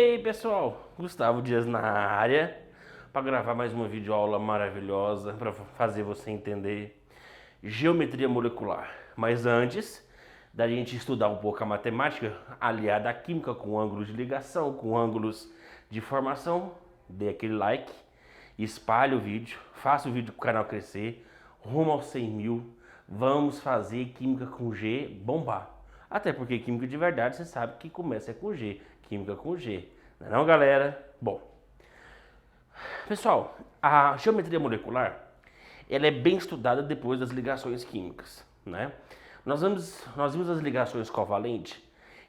aí, pessoal? Gustavo Dias na área para gravar mais uma videoaula maravilhosa para fazer você entender geometria molecular. Mas antes da gente estudar um pouco a matemática aliada à química com ângulos de ligação, com ângulos de formação, dê aquele like, espalhe o vídeo, faça o vídeo para o canal crescer, rumo aos 100 mil. Vamos fazer química com G bombar. Até porque química de verdade você sabe que começa com G, química com G. Não é não, galera? Bom, pessoal, a geometria molecular ela é bem estudada depois das ligações químicas, né? Nós vimos as ligações covalentes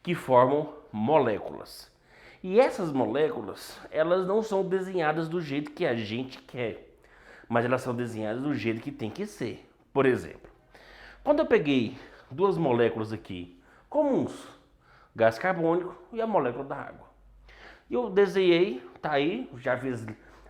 que formam moléculas. E essas moléculas, elas não são desenhadas do jeito que a gente quer, mas elas são desenhadas do jeito que tem que ser. Por exemplo, quando eu peguei duas moléculas aqui comuns, gás carbônico e a molécula da água, eu desenhei, tá aí, já fiz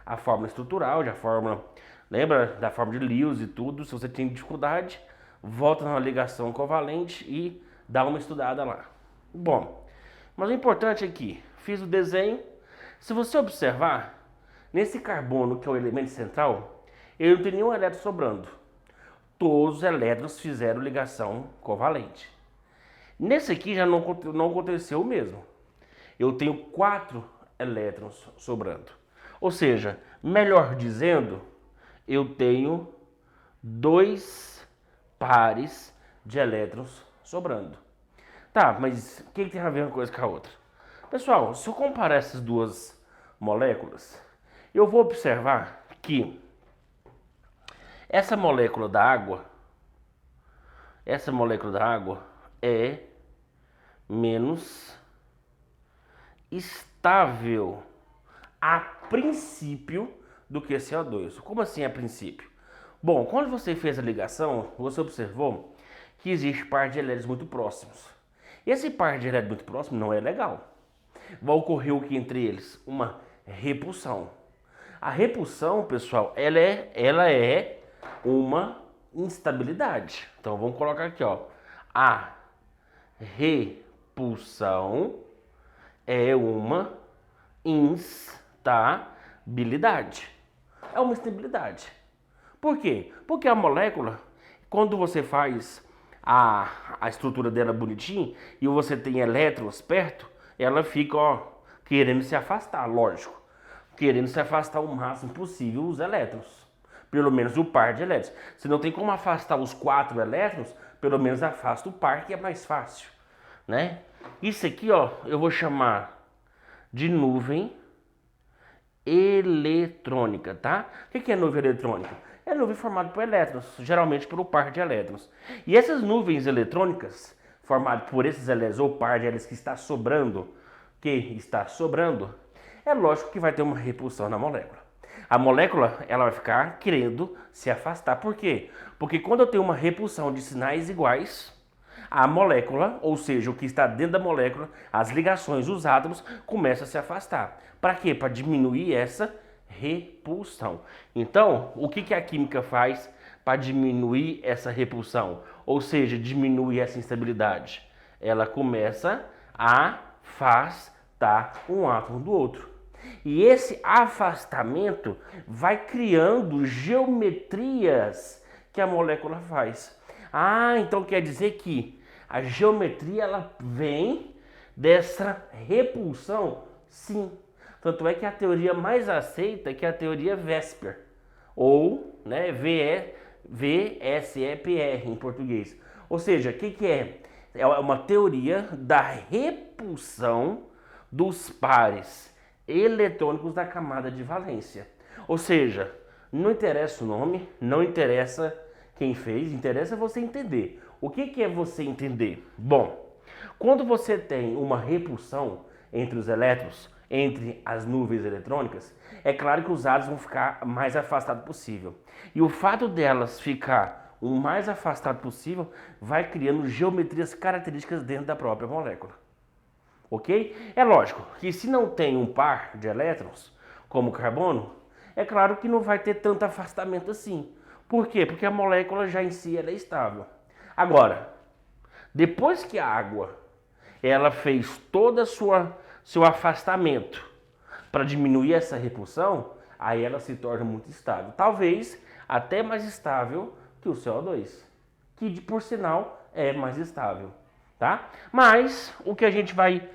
a fórmula estrutural, já fórmula, lembra da fórmula de Lewis e tudo. Se você tem dificuldade, volta na ligação covalente e dá uma estudada lá. Bom, mas o importante aqui, fiz o desenho. Se você observar, nesse carbono que é o elemento central, ele não tem nenhum elétron sobrando. Todos os elétrons fizeram ligação covalente. Nesse aqui já não aconteceu o mesmo. Eu tenho 4 elétrons sobrando. Ou seja, melhor dizendo, eu tenho 2 pares de elétrons sobrando. Tá, mas o que tem a ver uma coisa com a outra? Pessoal, se eu comparar essas duas moléculas, eu vou observar que essa molécula da água é menos estável a princípio do que CO2. Como assim a princípio? Bom, quando você fez a ligação, você observou que existe par de elétrons muito próximos. Esse par de elétrons muito próximo não é legal. Vai ocorrer o que entre eles? Uma repulsão. A repulsão, pessoal, ela é uma instabilidade. Então vamos colocar aqui, ó. A repulsão é uma instabilidade. É uma instabilidade. Por quê? Porque a molécula, quando você faz a estrutura dela bonitinha e você tem elétrons perto, ela fica, ó, querendo se afastar, lógico. Querendo se afastar o máximo possível os elétrons. Pelo menos o par de elétrons. Se não tem como afastar os 4 elétrons, pelo menos afasta o par, que é mais fácil, né? Isso aqui, ó, eu vou chamar de nuvem eletrônica, tá? O que é nuvem eletrônica? É nuvem formada por elétrons, geralmente pelo par de elétrons. E essas nuvens eletrônicas, formadas por esses elétrons ou par de elétrons que está sobrando, é lógico que vai ter uma repulsão na molécula. A molécula, ela vai ficar querendo se afastar. Por quê? Porque quando eu tenho uma repulsão de sinais iguais, a molécula, ou seja, o que está dentro da molécula, as ligações, os átomos, começam a se afastar. Para quê? Para diminuir essa repulsão. Então, o que a química faz para diminuir essa repulsão? Ou seja, diminuir essa instabilidade? Ela começa a afastar um átomo do outro. E esse afastamento vai criando geometrias que a molécula faz. Ah, então quer dizer que a geometria ela vem dessa repulsão? Sim. Tanto é que a teoria mais aceita é a teoria Vesper, ou né, VSEPR em português. Ou seja, o que é? É uma teoria da repulsão dos pares eletrônicos da camada de valência. Ou seja, não interessa o nome, não interessa quem fez, interessa você entender. O que é você entender? Bom, quando você tem uma repulsão entre os elétrons, entre as nuvens eletrônicas, é claro que os átomos vão ficar mais afastados possível. E o fato delas ficar o mais afastado possível vai criando geometrias características dentro da própria molécula. Ok? É lógico que se não tem um par de elétrons, como o carbono, é claro que não vai ter tanto afastamento assim. Por quê? Porque a molécula já em si ela é estável. Agora, depois que a água ela fez toda a seu afastamento para diminuir essa repulsão, aí ela se torna muito estável. Talvez até mais estável que o CO2, que por sinal é mais estável, tá? Mas o que a gente vai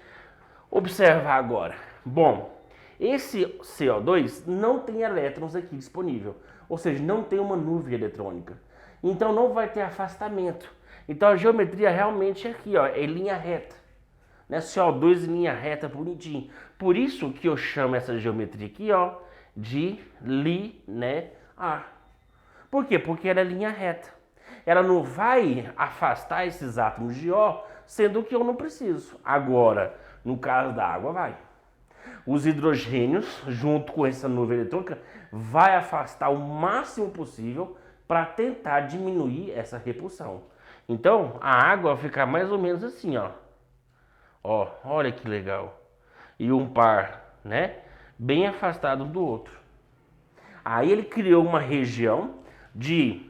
observar agora? Bom, esse CO2 não tem elétrons aqui disponível, ou seja, não tem uma nuvem eletrônica. Então não vai ter afastamento. Então a geometria realmente é aqui, ó, é linha reta. Né? CO2 em linha reta, bonitinho. Por isso que eu chamo essa geometria aqui, ó, de linear. Por quê? Porque ela é linha reta. Ela não vai afastar esses átomos de O, sendo que eu não preciso. Agora, no caso da água, vai. Os hidrogênios, junto com essa nuvem eletrônica, vai afastar o máximo possível para tentar diminuir essa repulsão. Então, a água vai ficar mais ou menos assim, ó. Ó, olha que legal. E um par, né? Bem afastado um do outro. Aí ele criou uma região de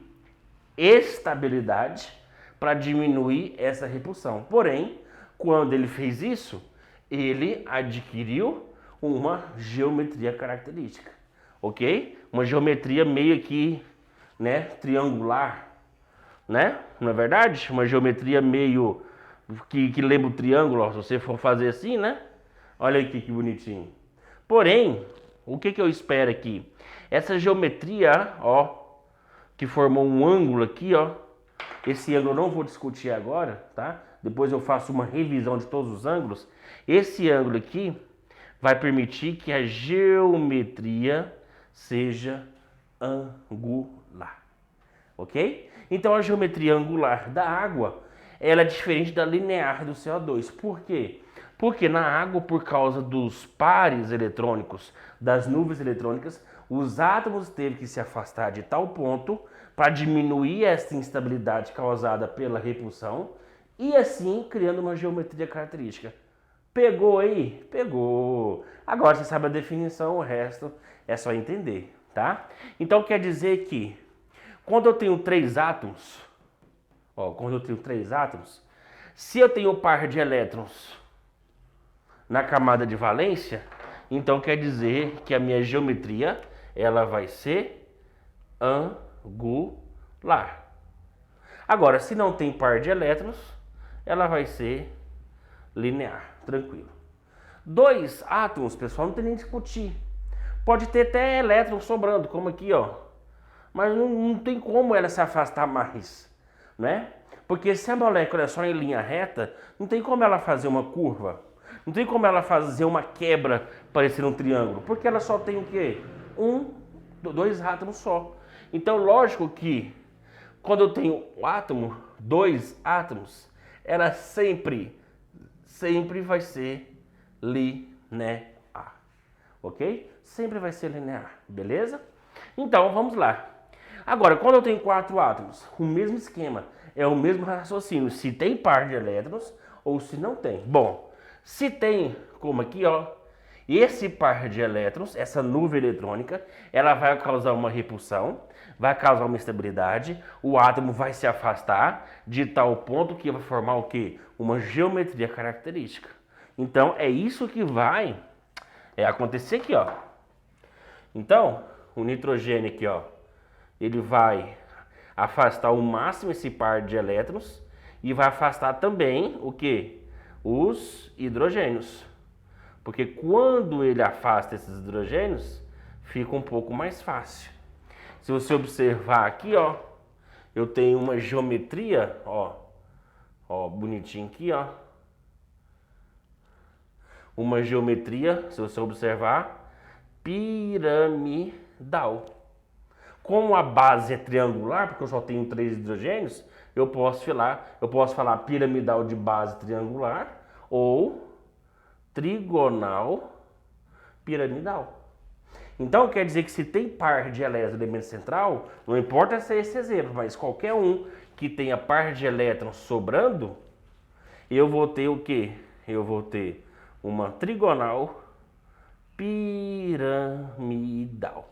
estabilidade para diminuir essa repulsão. Porém, quando ele fez isso, ele adquiriu uma geometria característica, ok? Uma geometria meio que, né, triangular, né? Não é verdade? Uma geometria meio que lembra o triângulo, ó, se você for fazer assim, né? Olha aqui que bonitinho. Porém, o que eu espero aqui? Essa geometria, ó, que formou um ângulo aqui, ó. Esse ângulo eu não vou discutir agora, tá? Depois eu faço uma revisão de todos os ângulos. Esse ângulo aqui vai permitir que a geometria seja angular, ok? Então a geometria angular da água, ela é diferente da linear do CO2. Por quê? Porque na água, por causa dos pares eletrônicos, das nuvens eletrônicas, os átomos teve que se afastar de tal ponto para diminuir essa instabilidade causada pela repulsão e assim criando uma geometria característica. Pegou aí? Pegou. Agora você sabe a definição, o resto é só entender, tá? Então quer dizer que quando eu tenho três átomos, ó, se eu tenho o par de elétrons na camada de valência, então quer dizer que a minha geometria ela vai ser angular. Agora, se não tem par de elétrons, ela vai ser linear, tranquilo. Dois átomos, pessoal, não tem nem discutir. Pode ter até elétrons sobrando, como aqui, ó. Mas não tem como ela se afastar mais, né? Porque se a molécula é só em linha reta, não tem como ela fazer uma curva. Não tem como ela fazer uma quebra parecendo um triângulo. Porque ela só tem o quê? Dois átomos só. Então, lógico que quando eu tenho um átomo, dois átomos, ela sempre vai ser linear, ok? Sempre vai ser linear, beleza? Então, vamos lá. Agora, quando eu tenho quatro átomos, o mesmo esquema, é o mesmo raciocínio, se tem par de elétrons ou se não tem. Bom, se tem, como aqui, ó, esse par de elétrons, essa nuvem eletrônica, ela vai causar uma repulsão, vai causar uma instabilidade, o átomo vai se afastar de tal ponto que vai formar o quê? Uma geometria característica. Então, é isso que vai acontecer aqui, ó. Então, o nitrogênio aqui, ó, ele vai afastar ao máximo esse par de elétrons e vai afastar também o quê? Os hidrogênios. Porque quando ele afasta esses hidrogênios, fica um pouco mais fácil. Se você observar aqui, ó, eu tenho uma geometria, ó, bonitinho aqui, ó. Uma geometria, se você observar, piramidal. Como a base é triangular, porque eu só tenho 3 hidrogênios, eu posso falar piramidal de base triangular ou trigonal piramidal. Então quer dizer que se tem par de elétrons no elemento central, não importa se é esse exemplo, mas qualquer um que tenha par de elétrons sobrando, eu vou ter o quê? Eu vou ter uma trigonal piramidal.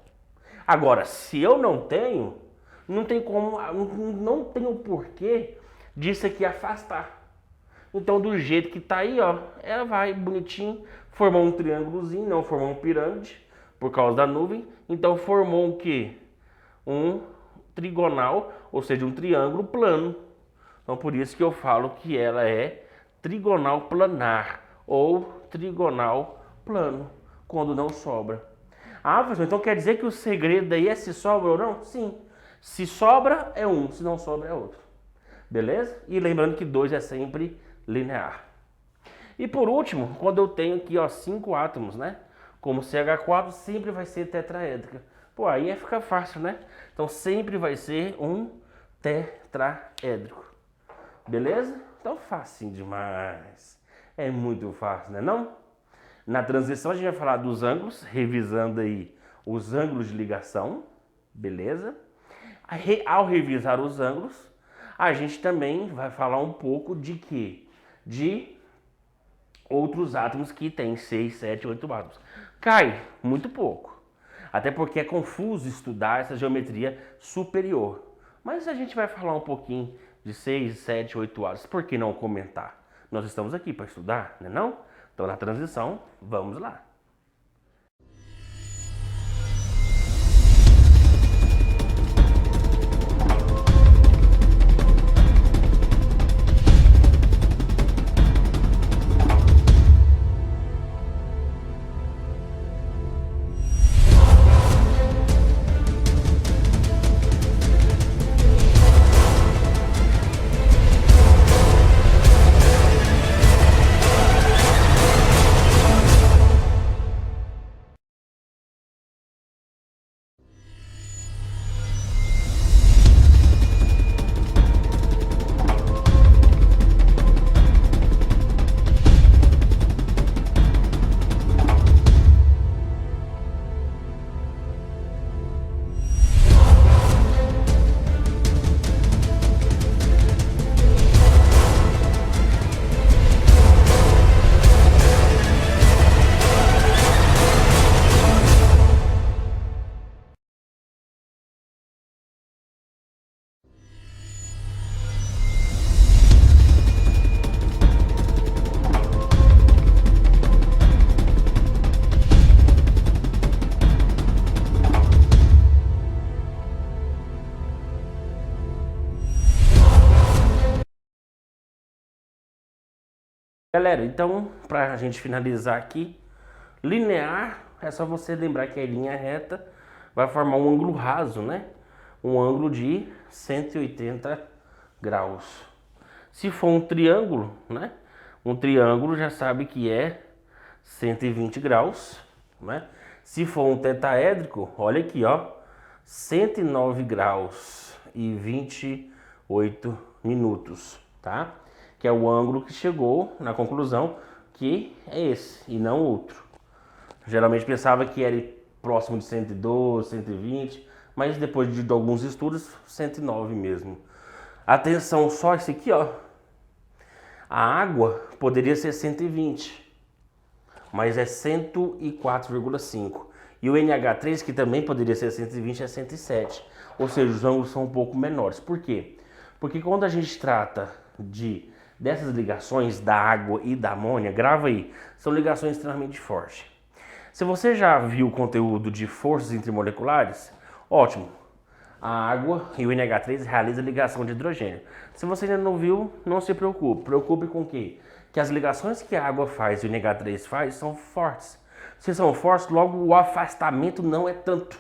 Agora, se eu não tenho, não tem como, não tem o porquê disso aqui afastar. Então, do jeito que tá aí, ó, ela vai bonitinho, formou um triângulozinho, não formou uma pirâmide, por causa da nuvem. Então, formou o quê? Um trigonal, ou seja, um triângulo plano. Então, por isso que eu falo que ela é trigonal planar ou trigonal plano, quando não sobra. Ah, professor, então quer dizer que o segredo aí é se sobra ou não? Sim. Se sobra é um, se não sobra é outro. Beleza? E lembrando que 2 é sempre linear. E por último, quando eu tenho aqui, ó, 5 átomos, né? Como CH4 sempre vai ser tetraédrica. Pô, aí fica fácil, né? Então sempre vai ser um tetraédrico. Beleza? Então facinho demais. É muito fácil, né não? Na transição a gente vai falar dos ângulos, revisando aí os ângulos de ligação. Beleza? Ao revisar os ângulos, a gente também vai falar um pouco de quê? De outros átomos que tem 6, 7, 8 átomos. Cai muito pouco. Até porque é confuso estudar essa geometria superior. Mas a gente vai falar um pouquinho de 6, 7, 8 átomos. Por que não comentar? Nós estamos aqui para estudar, né não? Então na transição, vamos lá. Galera, então, para a gente finalizar aqui, linear é só você lembrar que a linha reta vai formar um ângulo raso, né? Um ângulo de 180 graus. Se for um triângulo, né? Um triângulo já sabe que é 120 graus, né? Se for um tetaédrico, olha aqui, ó, 109 graus e 28 minutos, tá? Que é o ângulo que chegou na conclusão que é esse e não outro. Geralmente pensava que era próximo de 112, 120, mas depois de alguns estudos, 109 mesmo. Atenção, só esse aqui, ó. A água poderia ser 120, mas é 104,5. E o NH3, que também poderia ser 120, é 107. Ou seja, os ângulos são um pouco menores. Por quê? Porque quando a gente trata dessas ligações da água e da amônia, grava aí, são ligações extremamente fortes. Se você já viu o conteúdo de forças intermoleculares, ótimo. A água e o NH3 realizam ligação de hidrogênio. Se você ainda não viu, não se preocupe. Preocupe com o quê? Que as ligações que a água faz e o NH3 faz são fortes. Se são fortes, logo o afastamento não é tanto.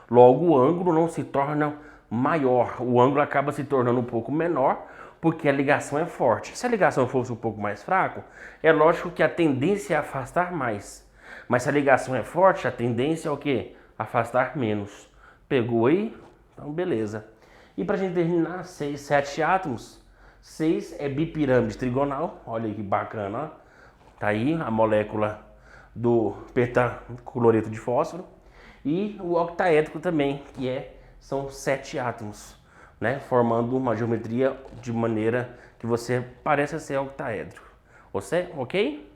Logo o ângulo não se torna maior. O ângulo acaba se tornando um pouco menor, porque a ligação é forte. Se a ligação fosse um pouco mais fraca, é lógico que a tendência é afastar mais. Mas se a ligação é forte, a tendência é o quê? Afastar menos. Pegou aí? Então, beleza. E para a gente terminar, 6, 7 átomos. 6 é bipirâmide trigonal. Olha aí que bacana, ó. Tá aí a molécula do pentacloreto de fósforo. E o octaédrico também, que são 7 átomos, né? Formando uma geometria de maneira que você parece ser octaédrico. Você, ok?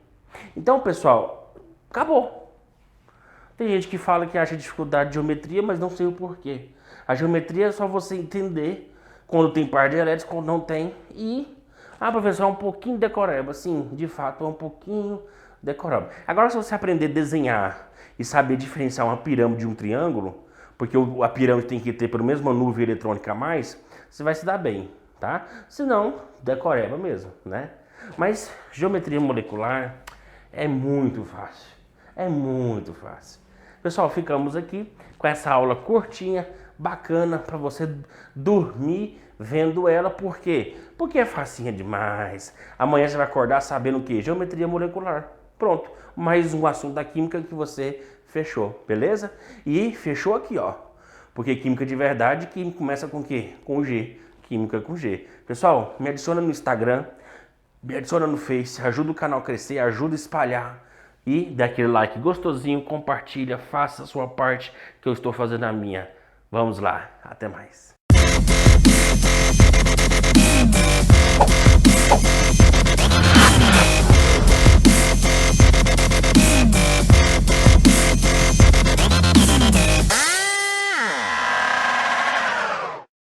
Então, pessoal, acabou. Tem gente que fala que acha dificuldade de geometria, mas não sei o porquê. A geometria é só você entender quando tem par de elétrons, quando não tem, e Ah, professor, é um pouquinho decoreba. Sim, de fato é um pouquinho decoreba. Agora, se você aprender a desenhar e saber diferenciar uma pirâmide de um triângulo, porque a pirâmide tem que ter pelo menos uma nuvem eletrônica a mais, você vai se dar bem, tá? Se não, decoreba mesmo, né? Mas geometria molecular é muito fácil. É muito fácil. Pessoal, ficamos aqui com essa aula curtinha, bacana, para você dormir vendo ela. Por quê? Porque é facinha demais. Amanhã você vai acordar sabendo o quê? Geometria molecular. Pronto, mais um assunto da química que você fechou, beleza? E fechou aqui, ó. Porque química de verdade, química começa com o quê? Com G. Química com G. Pessoal, me adiciona no Instagram, me adiciona no Face, ajuda o canal a crescer, ajuda a espalhar. E dá aquele like gostosinho, compartilha, faça a sua parte que eu estou fazendo a minha. Vamos lá, até mais.